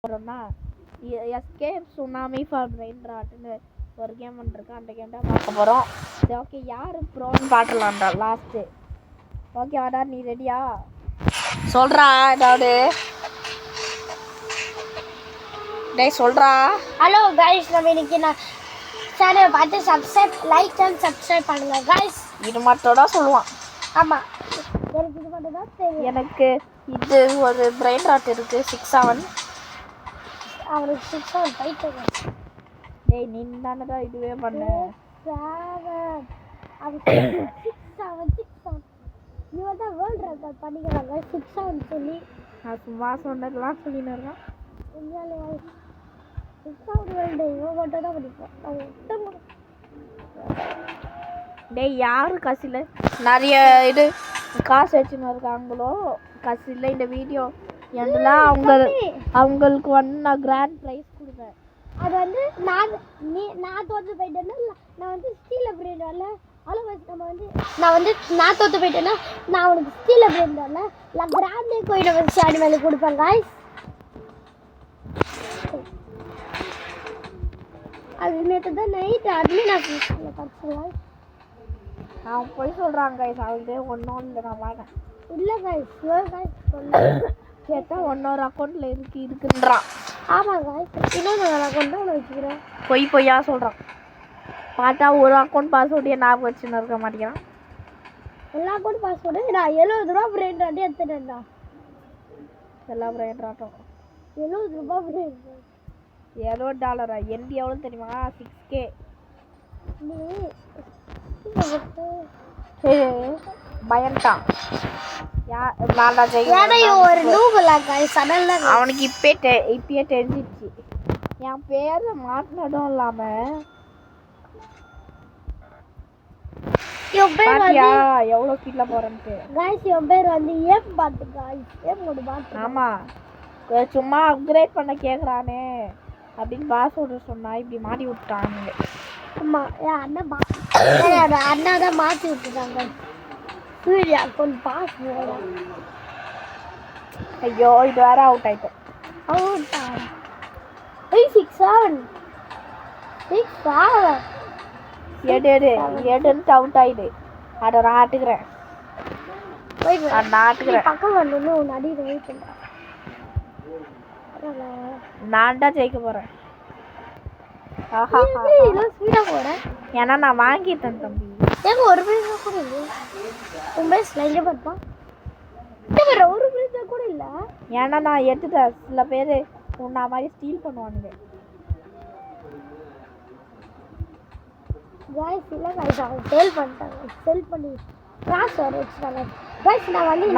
போகிறோம்னா escape tsunami for brain ராட்னு ஒரு game வந்துருக்கு. அந்த கேம் தான் பார்க்க போகிறோம். சரி ஓகே, யார் ப்ரோன்னு பார்க்கலாம்டா லாஸ்ட்டு. ஓகே வாடா, நீ ரெடியா? சொல்கிறா ஏதாவது. டேய் சொல்கிறா. ஹலோ கைஸ், நம்ம இன்னைக்கு நான் சேனலை பார்த்து லைக் அண்ட் சப்ஸ்கிரைப் பண்ணுங்க கைஸ். இது மட்டும் தான் சொல்லுவான். ஆமாம், எனக்கு இது மட்டும் தான் தெரியும். எனக்கு இது ஒரு பிரெயின் ராட் இருக்குது 6-7. அவனுக்கு 6-7 போயிட்டு. டேய் நீ தானே தான் இதுவே பண்ண. இவன் தான் வேர்ல்டு ரெக்கார்ட் பண்ணிக்கிறாங்க 6-7 சொல்லி. நான் சும்மா சொன்னதெல்லாம் சொல்லின்னு இருக்கேன். உண்மையாலே 6-7 வேர்ல்டு இவன் மட்டும் தான் படிப்போம். டேய் யாரு கசில நிறைய இது காசு வச்சுன்னு இருக்காங்களோ கசில இந்த வீடியோ எல்லாம் அவங்களுக்கு வந்து நான் கிராண்ட் ப்ரைஸ் கொடுப்பேன். அது வந்து நான் தோற்று போயிட்டேன்னா நான் வந்து ஸ்டீல் பிரெயின் வரல. நம்ம வந்து நான் தோற்று போயிட்டேன்னா நான் உனக்கு ஸ்டீல் பிரெயின் வரல நான் கிராண்டே கோயிலை வச்சு ஆடி மேலே கொடுப்பேன் காய்ஸ். அது நேற்று தான் நைட்டு அதுலேயும் நான் படிச்சுருவேன். அவன் போய் சொல்கிறாங்க காய்ஸ், அவங்களே ஒன்றும் இல்லை. நான் வாங்க இல்லை காய்ஸ், காய்ஸ் சொல்ல கேட்டா ஒன்னொரு அக்கௌண்ட்டில் இருக்குன்றான். ஆமாம் காய்ஸ், இன்னொன்று அக்கௌண்ட் தான் வச்சுக்கிறேன். பொய்யா சொல்கிறான். பார்த்தா ஒரு அக்கௌண்ட் பாஸ்வேர்டு ஞாபகம் வச்சுன்னு இருக்க மாட்டேங்கிறான். எல்லா அக்கௌண்ட் பாஸ்வேர்டு நான் 70 ரூபா பிரெயின் ராட்டி எடுத்துட்டேன்டா. எல்லா பிரெயின் ராட்டும் 70 ரூபா பிரெயின் $70. எண்டி எவ்வளோ தெரியுமா? 6K. பயன்ட்டான். அவனுக்கு இப்பயே தெரிஞ்சிச்சு. என் பேரை மாட்டினதும் இல்லாம எவ்வளோ கீழே போறேன்ட்டு. என் பேர் வந்து ஏம் பாட்டு காய்ஸ், ஏம் பாட்டு. ஆமா, சும்மா அப்கிரேட் பண்ண கேட்குறானே அப்படின்னு பாஸ்வேர்டு சொன்னா இப்படி மாட்டி விட்டானுங்க. ஆமாம், என் அண்ணா தான் மாற்றி விட்டுட்டாங்க சூரிய அக்கௌண்ட் பாஸ்வேர்டு. ஐயோ இது வேற அவுட் ஆயிட்டோம். அவுட் 6-7 எடுன்னு அவுட் ஆயிடு. அதை நான் ஆட்டுக்கிறேன். பக்கம் வந்து உன் அடியில் வெயிட் பண்ணுறேன். நான் தான் ஜெயிக்க போறேன். ஏன்னா நான் வாங்கிட்டேன் தம்பி. ஏங்க ஒரு பைசா கூட இல்லை உன் பேஸ்ல இங்கே பார்ப்பா. ஒரு பைசா கூட இல்லை. ஏன்னா நான் எடுத்துட்டேன். சில பேர் உன்ன மாதிரி ஸ்டீல் பண்ணுவானுங்க. காய்ஸ் இல்லை காய்ஸ், அவங்க சேல் பண்ணிட்டாங்க. சேல் பண்ணி கிராஸ் வர வச்சுட்டாங்க காய்ஸ்.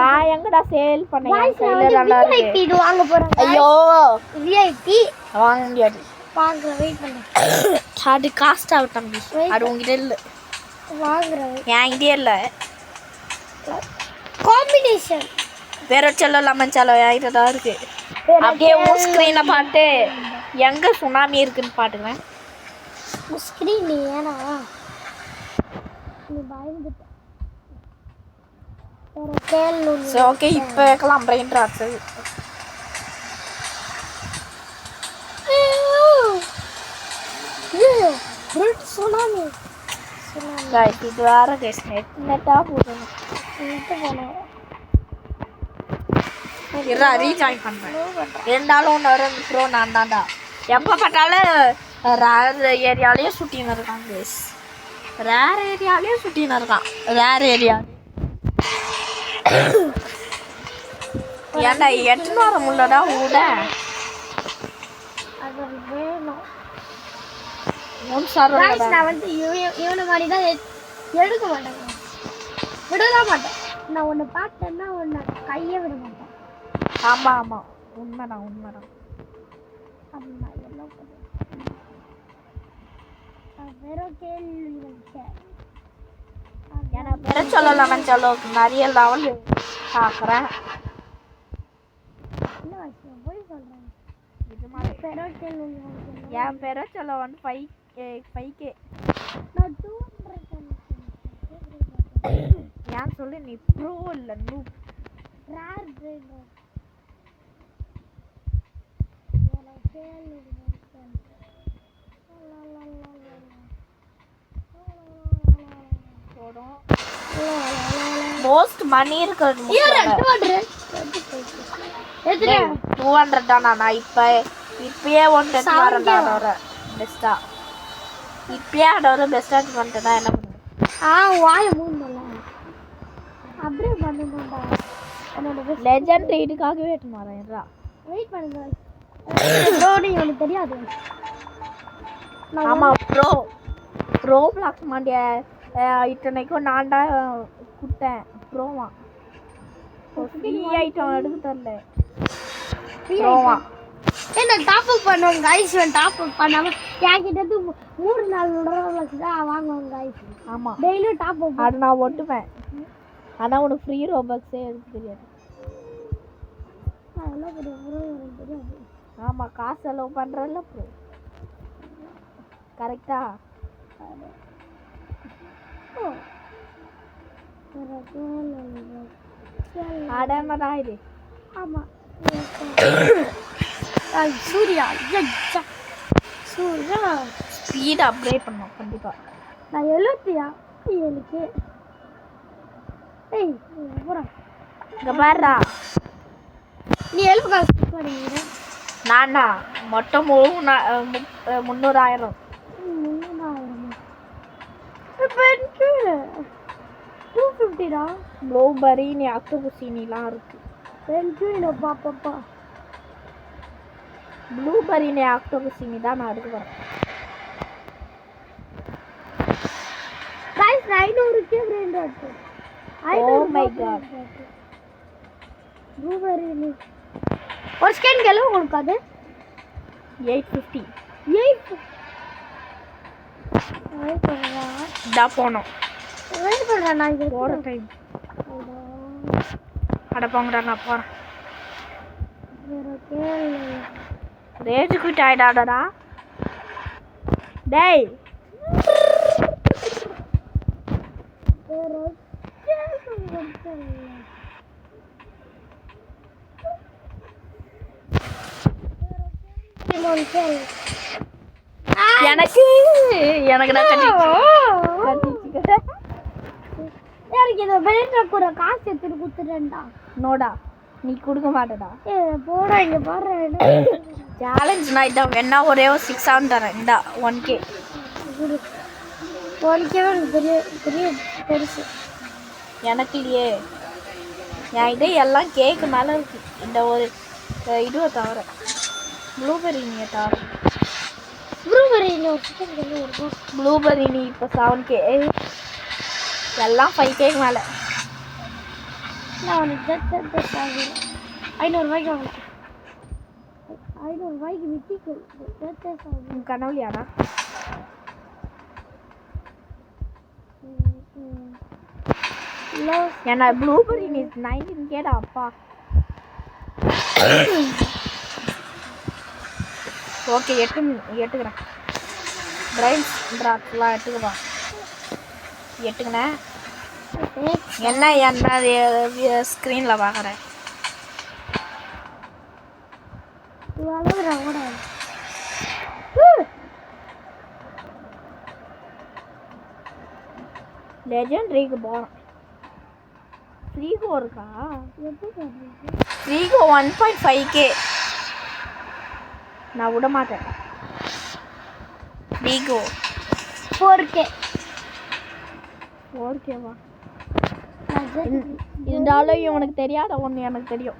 நான் எங்கடா சேல் பண்ணேன்? விஐபி இது வாங்க போறேன். ஐயோ விஐபி வாங்க முடியாது. வாங்குறேன், வெயிட் பண்ணு. அது காஸ்ட் ஆகும் தம்பி. அது உங்ககிட்ட இல்லை. வாங்குறேன், என்கிட்டே இல்லை. காம்பினேஷன் வேற செல்லோ லெமன் செல்லோ என்கிட்ட தான் இருக்கு. அப்படியே உன் ஸ்க்ரீனை பார்த்து எங்கே சுனாமி இருக்குன்னு பாட்டுக்கிறேன். ஸ்க்ரீன் ஏன்னா நீ பயந்துட்ட. ஓகே, இப்போ வைக்கலாம் பிரெயின் ராட்ஸ். இது வேற கேஸ் நெட்டாக போடணும். ரீசார்ஜ் பண்ணுறேன். இருந்தாலும் ஒன்று ப்ரோ நான் தான்டா. எப்போ பார்த்தாலும் ரேர் ஏரியாலேயும் சுட்டின்னு இருக்கான் கேஸ். ரேர் ஏரியாலேயும் சுட்டின்னு இருக்கான். ரேர் ஏரியா ஏன்டா 800 முள்ளடா ஊட. நான் வந்து இவனை மாதிரி தான் எடுக்க மாட்டேன், விடதான் மாட்டேன். நான் ஒன்று பார்த்தேன்னா ஒன்று கையை விட மாட்டேன். ஆமாம் உண்மைதான். வெறும் கேள்வி எனக்கு பெற சொல்லலாம்னு சொல்லுக்கு நிறைய லெவல் பார்க்குறேன். என்ன விஷயம் போய் சொல்கிறேன். இது மாதிரி என் பெற சொல்ல வந்து 5K. நான் 200 ஏன் சொல்லு, நீ ப்ரோ இல்லை ரேர் பிரெயின் போறோம். மோஸ்ட் மணி இருக்கிறது எதுல 200 தானா? நான் இப்பயே 110 வரேன்டா. அதோட பெஸ்டா இப்பயே அதோட பெஸ்டா வந்துட்டா என்ன பண்ணுவேன்? வாய மூடலாம் அப்படியே பண்ணணும்டா. என்னோட லெஜெண்ட் இதுக்காகவே வெயிட் வரேன்டா. வெயிட் பண்ணுங்க ப்ரோ. நீங்க எனக்கு தெரியாது. ஆமா ப்ரோ பிளாக் மாண்டிய இத்தனைக்கும் நான் தான் குட்டேன் ப்ரோவா. ஃப்ரீ ஐட்டம் எடுக்க தரல ப்ரோவா. என்ன டாப் அப் பண்ணுவோம் गाइस. டாப் அப் பண்ணாம என்கிட்ட இருந்து 3-4 ரோலக்ஸ் தான் வாங்குவாங்க गाइस. ஆமா டெய்லி டாப் அப் அது நான் ஒட்டுவேன். ஆனா உனக்கு ஃப்ரீ ரோபக்ஸே எடுக்க தெரியாது. அதெல்லாம் எனக்கு தெரியாது. ஆமா காசு செலவு பண்றல்ல ப்ரோ. கரெக்டா? அடமடா இது. ஆமா சூர்யா சூர்யா ஸ்பீட் அப்கிரேட் பண்ணோம் கண்டிப்பா. நான் 77 ஏய் போடா. இங்க பாருடா. நீ 7 காசு போடுங்க. நானா மொத்தம் 300,000. 300,000 இப்போ 250 டா. ப்ளூபெர்ரி நீ ஆக்டோபஸினிலாம் இருக்கு. பென்குயினோ பாப்பா. ப்ளூபெர்ரி நீ ஆக்டோபஸினி தான் நான் எடுக்க வரேன். गाइस 900 के ब्रांड है. Oh my god. ப்ளூபெர்ரி நீ ஒரு ஸ்கேன் எவ்வளவு கொடுக்காது? 850. 8 வெயிட் பண்ணுடா. டா போனோம். வெயிட் பண்ணுடா நான் இங்க போற டைம். அட போங்கடா நான் போறேன். ரேஜ் குட் ஆயிடாடா. டேய் எனக்கு நான் எனக்கு இந்த பெல்ட் கூட காசு எடுத்து கொடுத்துட்டேன்டா. நோடா நீ கொடுக்க மாட்டடா. போடா இங்க பாரு. சேலஞ்ச் நான் இதான் வேணா ஒரே 600 தரேன். இந்தா 1k. 1k பெரிய பெரிய பெருசு எனக்கு இல்லையே. என் இது எல்லாம் கேக்கு மேலே இருக்கு. இந்த ஒரு இதுவை தவிர ப்ளூபெர்ரி நீ தவிர ப்ளூபெர்ரி நீ இப்போ 7k எல்லாம் 5k மேலே. நான் உனக்கு 500 ரூபாய்க்கு வாங்க. 500 ரூபாய்க்கு விட்டிக்கு கனவுலியாடா. ஏன்னா ப்ளூபெர்ரி நீ 19kடா அப்பா. ஓகே எட்டுக்கிறேன். பிரைன்ஸ் ட்ராப்ஸ்லாம் எட்டுக்குவா. எட்டுக்கினேன். என்ன ஸ்க்ரீனில் பார்க்குறேன். லெஜெண்டரிக்கு போகிறோம். ஃப்ரீகோ இருக்கா? ஃப்ரீகோ 1.5k. நான் விட மாட்டேன். ஃப்ரீகோ 4k வா? இருந்தாலும் இவனுக்கு தெரியாத ஒன்று எனக்கு தெரியும்.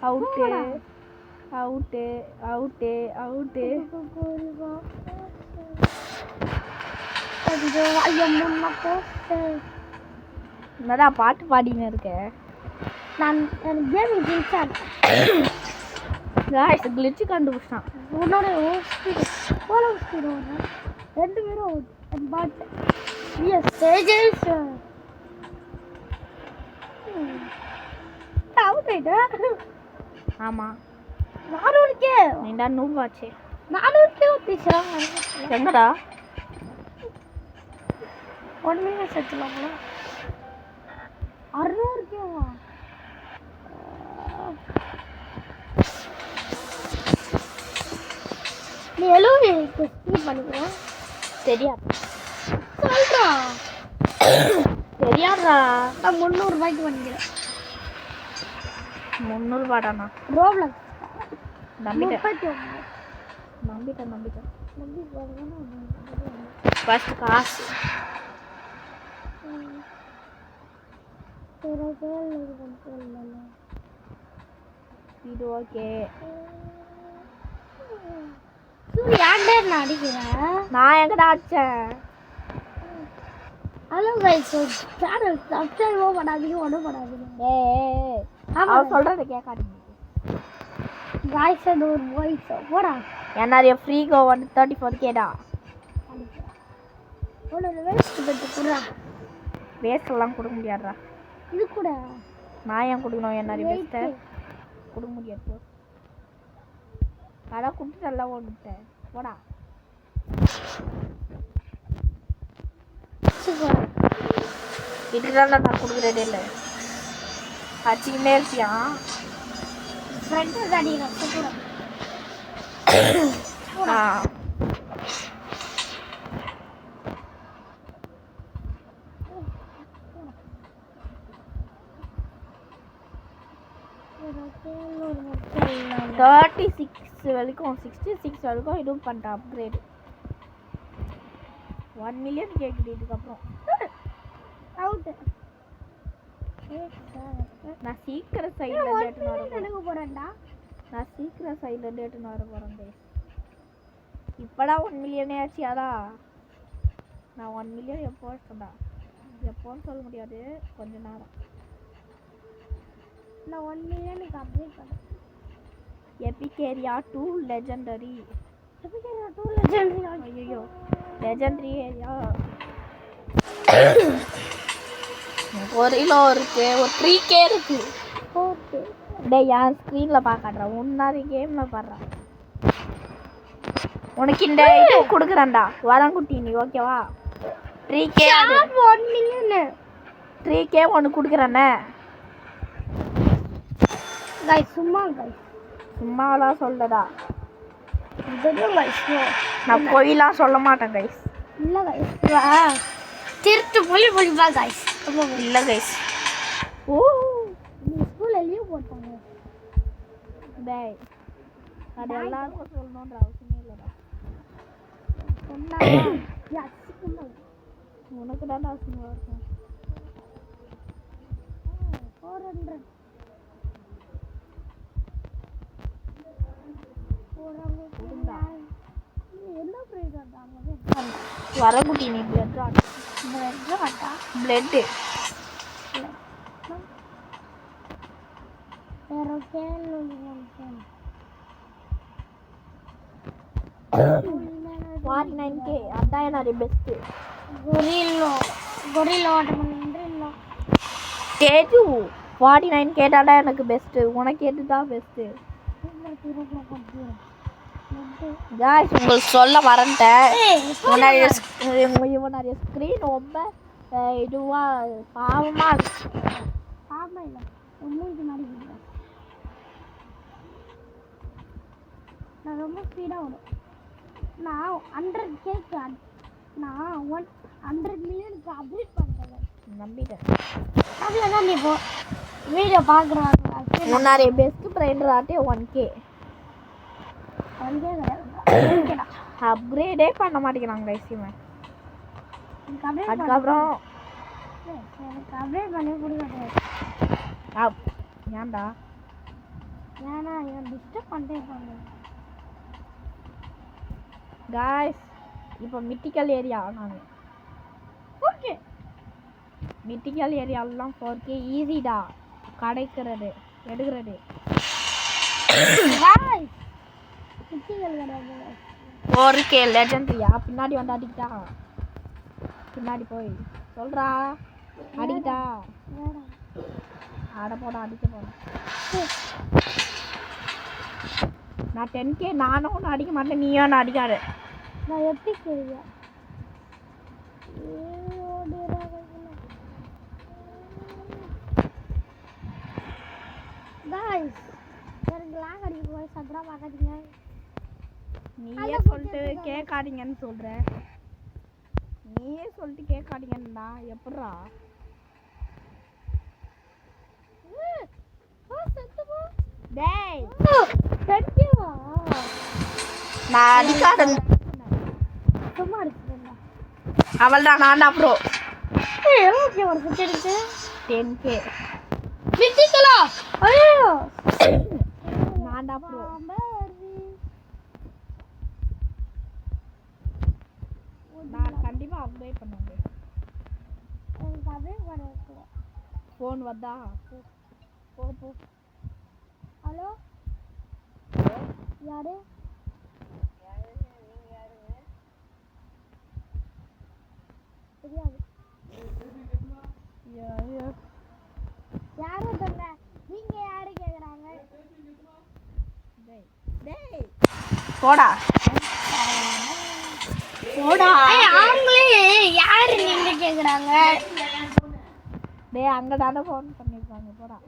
Out out out out. என்னடா பாட்டு பாடின்னு இருக்க? நான் கேமிங் கிளிச்சான். गाइस glitch கண்டுபிடிச்சான். உன்னோட போலோ ஸ்பீட் ஓடுற 2 பேரும் பட் எஸ் ஸ்டேஜஸ் அவுட் ஆயிட்டா. ஆமா 400k நீடா நூப் ஆச்சு. 400k ஒத்திச்சா எங்கடா 1 மினிட் செத்துலாமா? 600k வா? எழுபதுக்கு ஸ்பீட் பண்ணிக்கிறேன். தெரியாது சொல்றா தெரியாதா? நான் 300 ரூபாய்க்கு பண்ணிக்கிறேன். 300 ரூபாடாண்ணா. ரோப்ளக்ஸ் நம்பிட்டேன் 39. நம்பிட்டேன் நம்பி போறேன்னா ஃபர்ஸ்ட் காசு. இது ஓகே. யாண்டே நான் அடிக்கிறேன். நான் எங்கடா அடிச்சேன்? ஹலோ கைஸ், சேனல் சப்ஸ்கிரைபோ பண்ணாதீங்க, ஒன்றும் பண்ணாதீங்க. ஏய் அவன் சொல்றத கேட்காதீங்க கைஸ். அது ஒரு வாய்ஸ் போடா. என்னரிய ஃப்ரீ கோ 134Kடா. உன்னோட வேஸ்ட் பெட் குடுறா. வேஸ்ட் எல்லாம் கொடுக்க முடியாதுடா. இது கூட நான் ஏன் கொடுக்கணும்? என்னரிய வேஸ்ட்டை கொடுக்க முடியாது. அதான் கொடுத்துட்டு எல்லாம் ஓடிட்டேன். போடா இதுதான் நான் கொடுக்குறதே இல்லை. அச்சிக்கிட்டே இருக்கியா? ஃப்ரெண்ட் அடிக்கிறேன். தேர்ட்டி 36 வரைக்கும் 66 வரைக்கும் இதுவும் பண்ணிட்டேன் அப்கிரேடு. 1 மில்லியன் கேட்குது இதுக்கப்புறம். அவுட். நான் சீக்கிரம் சைடில் டேட்டுன்னு வர எனக்கு போகிறேன்டா. நான் சீக்கிரம் சைடில் டேட்டுன்னு வர போகிறேன். இப்போடா 1 மில்லியனே ஆச்சியாடா. நான் 1 மில்லியன் எப்போ சொன்னா எப்போன்னு சொல்ல முடியாது, கொஞ்ச நேரம். நான் 1 மில்லியனுக்கு அப்டேட் பண்ணேன். Epic area 2 legendary. Epic area 2 legendary. ஐயோ லெஜெண்டரி ஏரியா. ஒரு கிலோ இருக்கு, ஒரு 3K இருக்கு. ஓகே டேய் என் ஸ்க்ரீனில் பார்க்கறேன், உன்னாரி கேமில் பாடுறான். உனக்கு இந்த இது கொடுக்குறேன்டா வரங்குட்டி, நீ ஓகேவா? 3K 1 மில்லியன் 3K ஒன்று கொடுக்குறேண்ணே. கைஸ் சும்மா கைஸ், சும்மாலாம் சொல்லடா. இதுதான் கைஸ். நான் பொய்லாம் சொல்ல மாட்டேன் கைஸ். இல்லை கைஸ், திருட்டு பொய் பா கைஸ். இல்லை கைஸ். ஓ நீ ஸ்கூல்ல லீவ் போட்டாங்க. டேய் அது எல்லாருக்கும் சொல்லணுன்ற அவசியமே இல்லைடா. சொன்னா உனக்கு தான் அவசியமாக இருக்கும். 400 என்ன ப்ரைஸ் ஆட்டாங்க வரகுட்டி, நீ பிளட் ஆட்டா பிளட்டு வேற கேன் 49K அதான் என்னோட பெஸ்ட்டு. கொரில்லோ ஆட்டமன்றோ கேஜு 49K தான்டா எனக்கு பெஸ்ட்டு. உனக்கு எது தான் பெஸ்ட்டு? காய்ஸ் உங்களுக்கு சொல்ல மறந்துட்டேன், இவனுடைய ஸ்க்ரீன் ரொம்ப இதுவாக பாவமாக இருக்கு. பாவமாக இல்லை, மூஞ்சி மாதிரி. நான் ரொம்ப ஸ்பீடாக வரும். நான் 100K நான் 100 மில்லியனுக்கு அப்டேட் பண்ணுறேன். நம்பிட்டேன். அதில் தான் நீ இப்போ வீடியோ பார்க்குறாங்க. முன்னாடி பெஸ்ட் ப்ரைண்டர் ஆட்டே 1K அப்கிரேடே பண்ண மாட்டேங்கிறாங்க கைஸ் இவன். அதுக்கப்புறம் எனக்கு அப்டேட் பண்ணி கொடுக்க ஏன்டா? ஏன்னா இவன் டிஸ்டர்ப் பண்ணிட்டே இருப்பாங்க காய்ஸ். இப்போ மிட்டிக்கல் ஏரியா நான் ஓகே. மிட்டிக்கல் ஏரியாலாம் 4K ஈஸிடா கிடைக்கிறது எடுக்கிறது. காய்ஸ் மிட்டிக்கல் கிடையாது 4K லெஜெண்டரியா. பின்னாடி வந்து அடிக்கிட்டா, பின்னாடி போய் சொல்கிறா அடிக்கிட்டா. ஆட போட அடிக்க போகிறேன். நான் 10K நானும் ஒன்று அடிக்க மாட்டேன், நீயும் ஒன்று அடிக்காது. நான் எப்படி தெரியா காய்ஸ் எனக்கு லாக் அடிக்க போய் சப்ரா பார்க்காதீங்க. நீயே சொல்லிட்டு கேட்காதீங்கன்னு சொல்ற. நீயே சொல்லிட்டு கேட்காதீங்கன்னு எப்படா டேய் சத்தியமா நான் அடிக்காத சும்மா அடிச்சுட்டேன்டா. அவள்தான் நான் ப்ரோ. எவ்வளோ ஒரு சுற்றி எடுத்து 10K மித்திக்கலா. ஐயோ நான்டா ப்ரோ. நான் கண்டிப்பா அப்டேட் பண்ணுவேன். எனக்கு அப்டேட் பண்ண ஃபோன் வந்தா போ போ. ஹலோ யாரு தெரியாது. யாரும் சொல்ல. நீங்க யாரு கேக்குறாங்க? டேய் போடா போடா. அவங்களே யாரு நீங்க கேக்குறாங்க? டேய் அங்க தானே ஃபோன் பண்ணிருக்காங்க. போடா.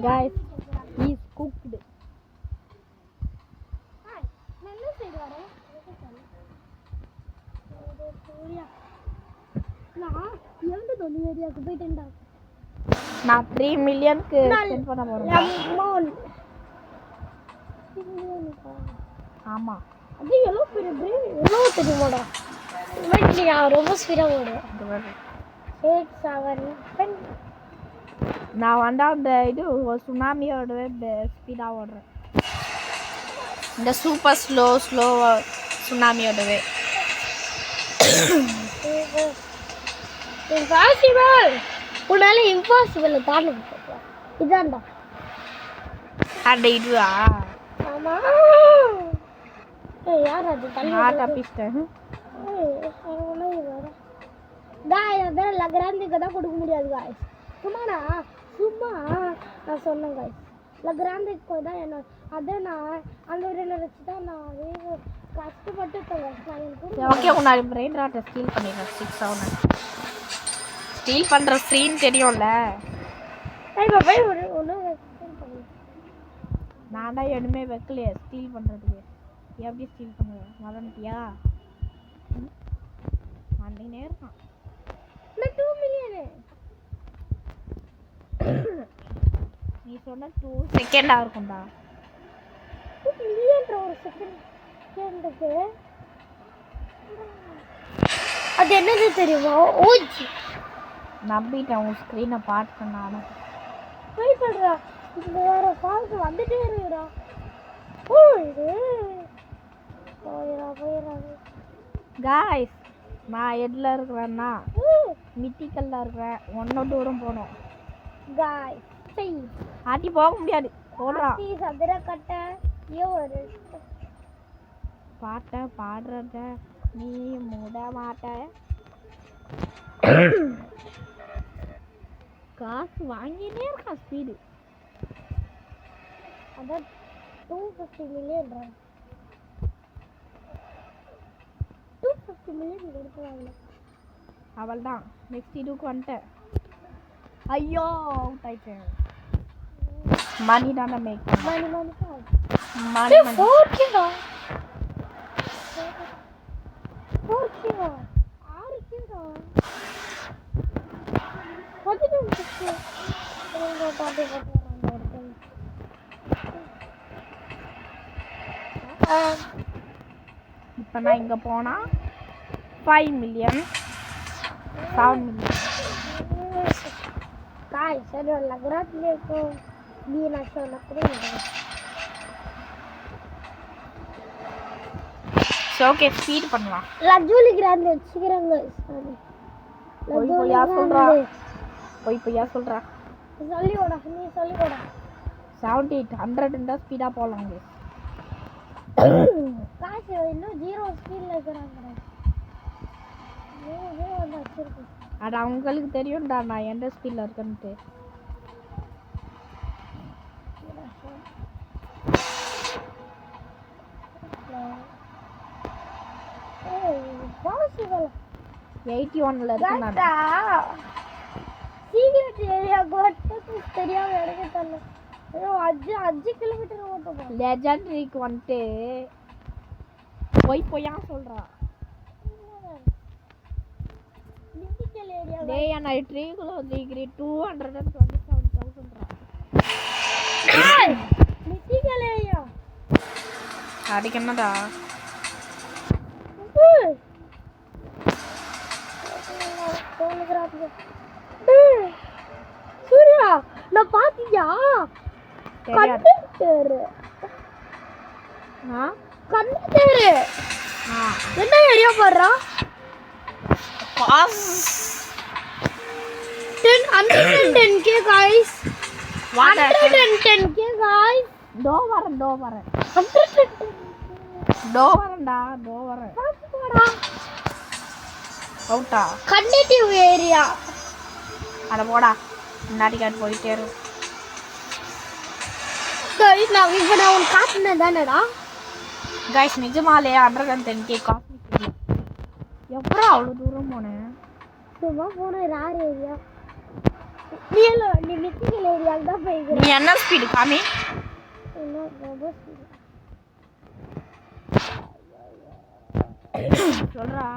Guys, he's cooked. நான் 3 மில்லியனுக்கு ஸ்பெண்ட் பண்ண போறேன். ஆமா அது எவ்வளோ பெரிய எவ்வளோ தெரியுமாடா. ரொம்ப ஸ்பீடாக ஓடும். 8 7 நான் வந்தா அந்த இது சுனாமியோட ஸ்பீடா ஓடுறேன். இந்த சூப்பர் ஸ்லோ சுனாமியோடவே. இம்பாசிபிள். உன்னால இம்பாசிபிள் தாண்ட முடியாது. இதான்டா அந்த இதுவா? ஆமா. யார் அது தள்ளி நான் தப்பிச்சிட்டேன். அதெல்லாம் லக்ராந்துக்கு தான் கொடுக்க முடியாது காய்ஸ். சும்மா நான் சொன்னேன் காய்ஸ். லக்ராந்துக்கு தான் என்ன அதை நான் அந்த ஒரு வச்சு தான் நான் கஷ்டப்பட்டு ஓகே. உன்னால பிரெயின் ராட்டை ஸ்டீல் பண்ணிடுறேன். 6 ஆகுது. ஸ்டீல் பண்ணுற ஸ்க்ரீன் தெரியும்ல. நான் தான் எதுவுமே வைக்கலையே ஸ்டீல் பண்ணுறதுக்கு. எப்படி ஸ்டீல் பண்ணுவேன் மறந்துட்டியா? வந்துனே இருக்கான். 2 மில்லியனு நீ சொன்ன 2 செகண்டாக இருக்கும்டா. 2 மில்லியன் ஒரு செகண்டுக்கு அது என்னது தெரியுமா? ஓஜி நம்பிட்டேன் உன் ஸ்க்ரீனை பார்த்து. நானும் வெயிட் பண்ணுறா. இது வேறு ஃபால்ஸ் வந்துட்டே இருக்குடா. ஓ இது போயிடாது. காய்ஸ் நான் எதில் இருக்கிறேன்னா மித்திக்கல்ல இருக்கிறேன். ஒன்றும் தூரம் போகணும் காய்ஸ். சரி ஆட்டி போக முடியாது. போடுறா சதுர கட்டை ஒரு பாட்டை பாடுறத நீ மூட மாட்ட. காசு வாங்கினே இருக்கா ஸ்பீடு. அதான் 250 மில்லியன் 250 மில்லியன் கொடுக்குறாங்க. அவள் தான் நெக்ஸ்ட் இதுக்கு வந்துட்டேன். ஐயோ அவுட் ஆயிட்டேன். மணி தானே மேக் மணி மணி 4K இப்போ நான் இங்கே போனால் 5 மில்லியன் 7 மில்லியன். காய் சரி லக்ராத்லே को भी नाशो लकड़ी ஓகே ஸ்பீட் பண்ணலாம். லஜூலி கிராண்ட் வச்சுக்கிறாங்க. போய் போயா சொல்றா. சொல்லிவோடா நீ சொல்லிவோடா. 78 100 இருந்தா ஸ்பீடா போலாம். காசு இன்னும் 0 ஸ்பீட்ல இருக்கறாங்க. ஏன் வந்து வச்சிருக்கு. அட அவங்களுக்கு தெரியும்டா நான் எந்த ஸ்பீட்ல இருக்கேன்னு. 81ல இருக்கு நான். சீக்ரெட் ஏரியா கோட்டக்கு தெரியாம எடுக்க தெரியல. 5 கிலோமீட்டர் ஓட்டணும். லெஜெண்டரிக்கு வந்துட்டு போயா சொல்றா. மித்திக்கல் ஏரியா டேய் நான் ட்ரீக்குள்ள டிகிரி 227,000 மித்திக்கல் ஏரியா அதுக்கு என்னடா சூர்யா நான் பாத்தியா கண்டக்டர் என்ன ஏரியா போடுறா 110k guys 110k guys to வரேன் அவுட்டா கண்டக்டிவ் ஏரியா அட போடா முன்னாடி காட்டு போயிட்டே இரு. guys நான் உனக்கு காட்டுனேன் தானடா கைஸ் நிஜமாலே 110k காஸ்மிக் இல்ல. எப்பறா அவ்வளவு தூரம் போனேன்? சும்மா போன ரார் ஏரியா நீ மித்திக்கல் ஏரியாக்கு தான் போயிரு. நீ என்ன ஸ்பீடு காமி? சொல்றா.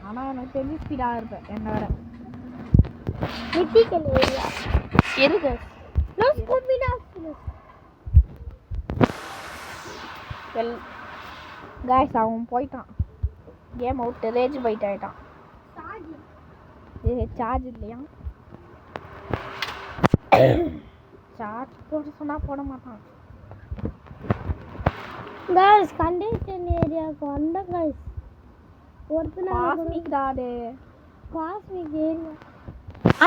ஆனா எனக்கு தெரிஞ்சு ஸ்பீடா இருப்பேன் என்னோட. மித்திக்கல் ஏரியா இருக்கு. லோஸ் காம்பினாஷன் வெல் गाइस அவன் போய்ட்டான். கேம் அவுட் ரேஜ் பைட் ஆயிட்டான். இது சார்ஜ் இல்லையா? சார்ஜ் போட சொன்னா போட மாட்டான். गाइस கண்டக்டர் ஏரியாக்கு வந்த गाइस ஒருத்தன காஸ்மிக் டாடே காஸ்மிக் ஏரியா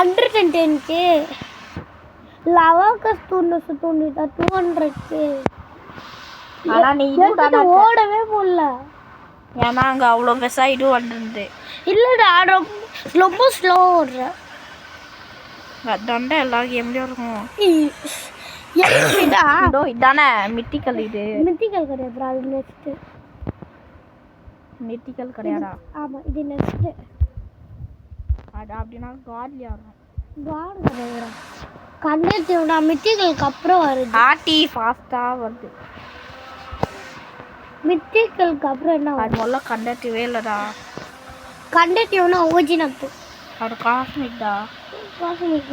110k லவாக்கஸ் 200k ஆனா நீ இதுடா ஓடவே போல. ஏன்னா அங்க அவ்வளவு பெருசா இது வந்துருந்தது. இல்லடா ரொம்ப ஸ்லோ ஓடுற. அதான்டா எல்லா கேம்லயும் இருக்கும். எப்படிடா இதோ இதானே மித்திக்கல் இது. மித்திக்கல் கிடையாதுடா அது நெக்ஸ்ட். மித்திக்கல் கிடையாதா? ஆமா இது நெக்ஸ்ட். அது அப்படினா காட்லியா இருக்கும். காட் கிடையாதுடா. கண்டக்டிவ்னா மித்திக்கலுக்கு அப்புறம் வருது. ஆட்டி ஃபாஸ்டா வருது. மித்திக்கலுக்கு அப்புறம் என்ன அது முதல்ல கண்டக்டிவே இல்லடா. கண்டக்டிவ்னா ஒரிஜினல். அது காஸ்மிக் டா. காஸ்மிக்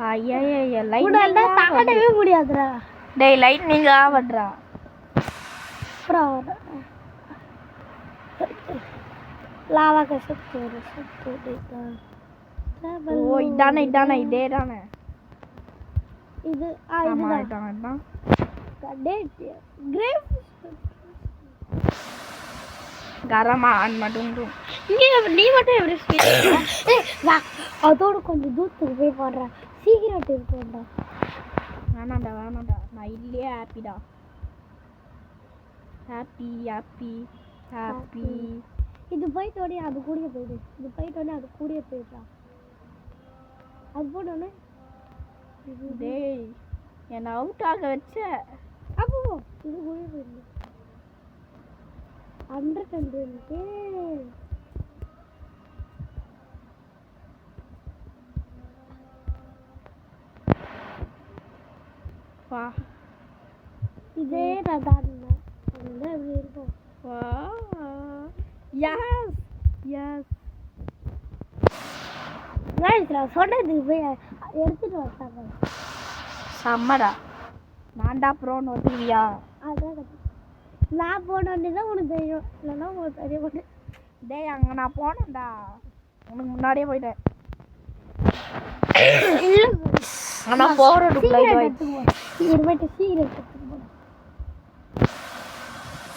ஐயா லைட் உடனே தாண்டவே முடியாதுடா. டேய் லைட்னிங் ஆவட்றா. அப்புறம் லாவா கசத்து ஓ இதானே இதே தானே. இது ஆமா இதுதான் இதான் கடேட் கிரேப் கரமா அன் மட்டும் நீ மட்டும் எவரி ஸ்பீட் வா அதோட கொஞ்சம் தூரத்துக்கு போய் பாடுற சீக்கிரட் இருக்கும்டா. வேணாண்டா நான் இல்லையே ஹாப்பிடா. ஹாப்பி இது போயிட்டோடனே அது கூடயே போயிடு. இது போயிட்டோடனே அது கூடயே போயிடலாம். அது போட்டோன்னே டேய் என்ன அவுட் ஆக வச்ச. அப்போ இது கூடயே போயிடு. 110k வா இதே ரதான் அதுதான் எப்படி இருக்கும். வா எஸ் நான் சொன்னது போய் எடுத்துட்டு வந்தாங்க. செம்மடா. நான்டா ப்ரோன்னு ஒத்துக்கிறியா? அதான் நான் போனோடனே தான் உனக்கு தெரியும். இல்லைன்னா உனக்கு தெரிய மாட்டேன். டேய் அங்கே நான் போனேன்டா. உனக்கு முன்னாடியே போயிட்டேன். இல்லை ஆனால் போகிறதுக்குள்ள இருபட்டு சீக்கிரம் எடுத்துக்கணும்.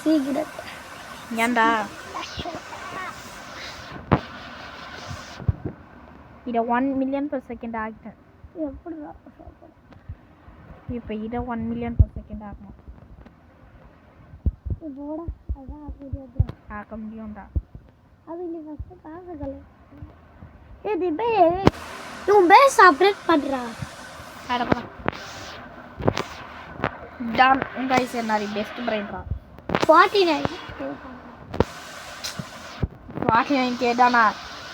சீக்கிரம் ஏன்டா இதை 1 million per second ஆகிட்டேன். எப்படி இப்போ இதை 1 million per second ஆகணும். இதோட அதான் ஆக்க முடியும்டா. அது நீ ஃபஸ்ட்டு பார்க்கல. இது போய் இவன் பேஸ் அப்டேட் பண்ணுறா அடப்பா டான் கைஸ் என்னரி பெஸ்ட் பிரைன்ரா 49 கேட்டானா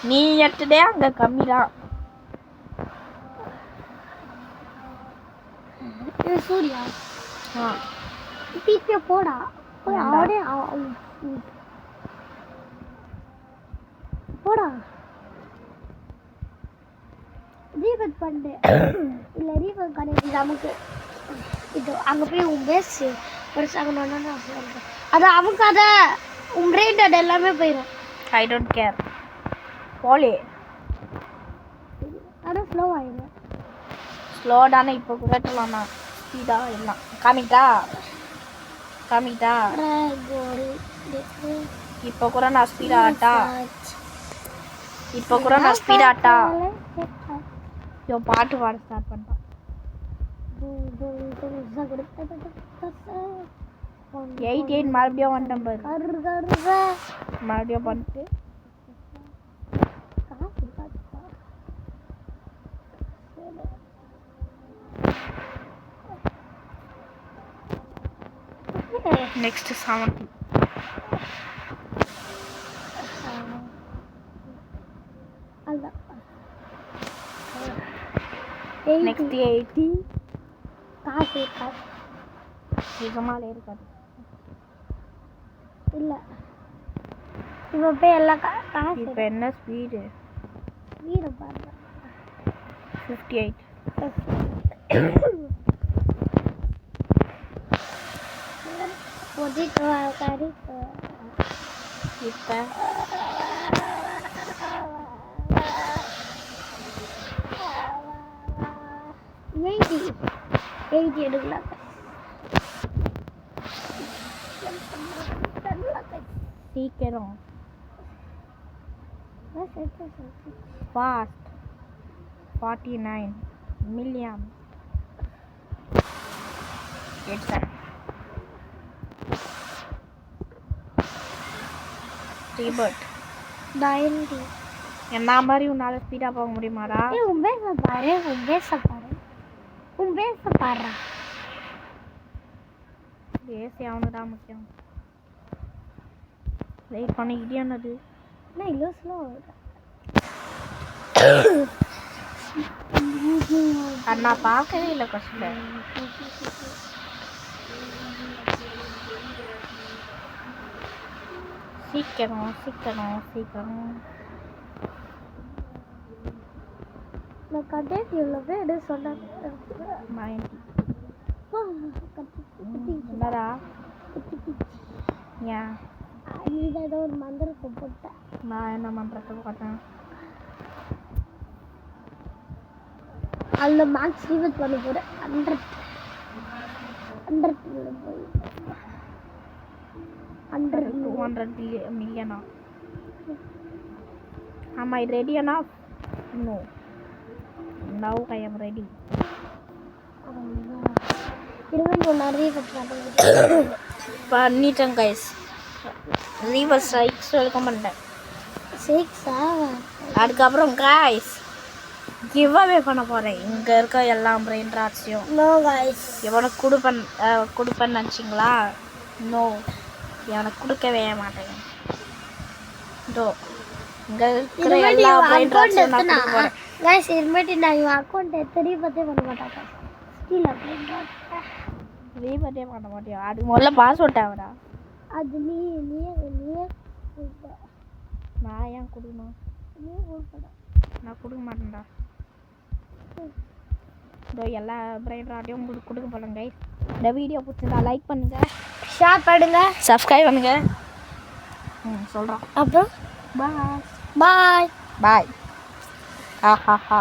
நீ எட்டதே அங்க கம்மி தான் சூர்யா ஆ தீப்பே போடா அவனே போடா ரீபத் பண்ணு இல்லை ரீபத் பண்ணி நமக்கு இது அங்கே போய் உன் பேஸ் பெருசாகணும்னு நான் சொல்கிறேன் அது அமுக்காத உன் பிரெயின் டேட் எல்லாமே போயிடும் ஐ டோன்ட் கேர் போலே ஆனால் ஸ்லோ ஆகிடும் ஸ்லோடான இப்போ குறைச்சலாம்ண்ணா ஸ்பீடா எல்லாம் காமிட்டா இப்போ கூட நான் ஸ்பீடா ஆட்டா ஐயோ பாட்டு பாட ஸ்டார்ட் பண்ணிட்டான் 88 மறுபடியும் வந்துட்டேன் பாரு மறுபடியும் பண்ணிட்டு நெக்ஸ்ட் 70 நெக்ஸ்ட் 80 காசு நிஜமாலே இருக்காது இல்லை இப்போ போய் எல்லாம் காசு இப்போ என்ன ஸ்பீடு வீடு பாருங்க 58 இப்போ 80 எடுக்கலாம் சீக்கிரம் ஃபாஸ்ட் 49 மில்லியன் ரீபர்ட் 90 என்ன மாதிரி உன்னால ஸ்பீடாக போக முடியுமாடா உன் பேச பாரு பேசி அவனுடா முக்கியம் வெயிட் பண்ணிக்கிட்டே என்னது என்ன இவ்வளோ ஸ்லோ நான் பார்க்கவே இல்லை கஷ்டம் சீக்கிரம் நான் கண்டேன் இவ்வளோ பேர் சொன்னாங்க என்னடா ஏன் நீ தான் ஏதோ ஒரு மந்திரத்தை போட்டேன் நான் என்ன மந்திரத்தை போட்டேன் அதில் மேக்ஸ் ரீவத் பண்ண போகிறேன் 200 million. Am I ready enough? No. Now I am ready. பண்ணிட்டேன் கைஸ் ரீவர்ஸ் ஸ்ட்ரைக்ஸ் வெல்கம் பண்ணிட்டேன் அதுக்கப்புறம் கைஸ் கிவ் அவே பண்ண போகிறேன் இங்கே இருக்க எல்லா பிரெயின் ராட்ஸையும் எவனுக்கு கொடுப்பேன்னு நினச்சிங்களா நோ எனக்கு கொடுக்கவே மாட்டேங்க இதோ இங்கே இருக்கிற எல்லா பிரெயின் ராட்ஸையும் நான் கொடுக்க போகிறேன் கைஸ் இனிமேட்டு நான் இவன் அக்கௌண்ட் ரீபத்தே பண்ண மாட்டாங்க ரீபத்தே பண்ண மாட்டேன் அது முதல்ல பாஸ்வேர்ட் ஆகுறா அது நீயே நான் ஏன் கொடுக்கணும் நான் கொடுக்க மாட்டேன்டா இதோ எல்லா பிரெயின் ராட்டையும் உங்களுக்கு கொடுக்க போகிறேன் கைஸ் இந்த வீடியோ பிடிச்சிருந்தா லைக் பண்ணுங்கள் ஷேர் பண்ணுங்க சப்ஸ்கிரைப் பண்ணுங்க சொல்கிறோம் அப்புறம் பாய் பாய் பாய் ஆஹா